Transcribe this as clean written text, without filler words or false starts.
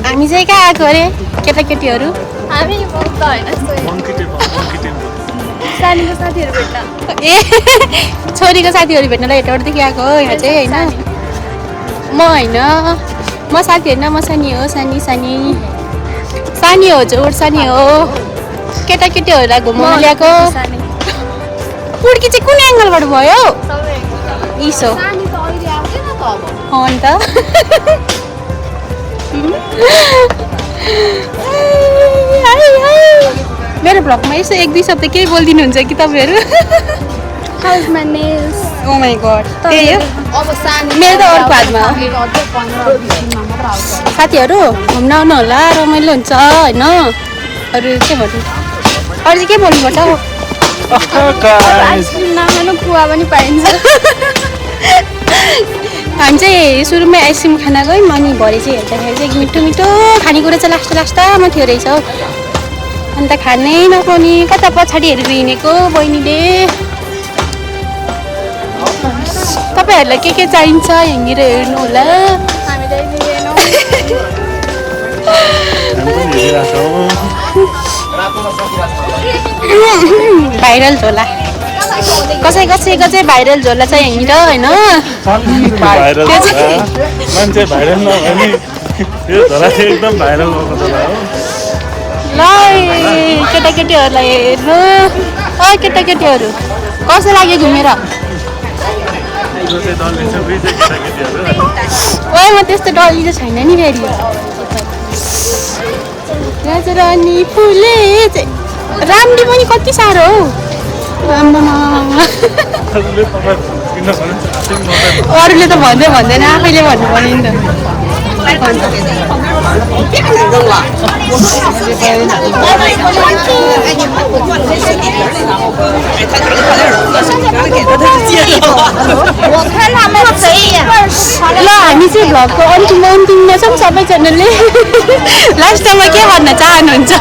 हामी चाहिँ कहाँ आएको अरे केटाकेटीहरू हामी सानीको साथीहरू भेट्न ए छोरीको साथीहरू भेट्नलाई हेटौँदेखि आएको हो यहाँ चाहिँ होइन म होइन म साथी होइन म सानी हो सानी सानी सानी हो जोड सानी हो केटाकेटीहरूलाई घुमाउन ल्याएको पुड्की चाहिँ कुन एङ्गलबाट भयो इसो अन्त मेरो भ्लगमा यसो 1-2 शब्द केही बोलिदिनुहुन्छ कि तपाईँहरू ओ माई गड त्यही हो मेरो त अर्को हातमा साथीहरू घुम्न आउनु होला रमाइलो हुन्छ होइन अरू के भन्नु अरू चाहिँ के बोल्नुपर्छ आइसक्रिम नखानु कुवा पनि पाइन्छ हामी चाहिँ सुरुमै आइसक्रिम खान गयौँ अनि भरे चाहिँ हेर्दाखेरि चाहिँ मिठो मिठो खानेकुरा चाहिँ लास्टमा थियो रहेछ हौ अन्त खानै नपाउने कता पछाडिहरू हिँडेको बहिनीले तपाईँहरूलाई के चाहिन्छ यहाँनिर हेर्नु होला भाइरल झोला कसैको चाहिँ भाइरल झोला छ यहाँनिर होइन मान्छे भाइरल नभए नि यो झोला चाहिँ एकदम भाइरल भएको झोला हो ल केटाकेटीहरूलाई हेर्नु केटाकेटीहरू कसो लाग्यो घुमेर ओइ म त्यस्तो डल्ली चाहिँ छैन नि फेरि रानी फुले राम्री पनि कति साह्रो हौ अरूले त भन्दैन आफैले भन्नु पर्यो नि ल हामी चाहिँ भ्लगको अन्तिममा छौँ सबैजनाले लास्टमा के भन्न चाहनुहुन्छ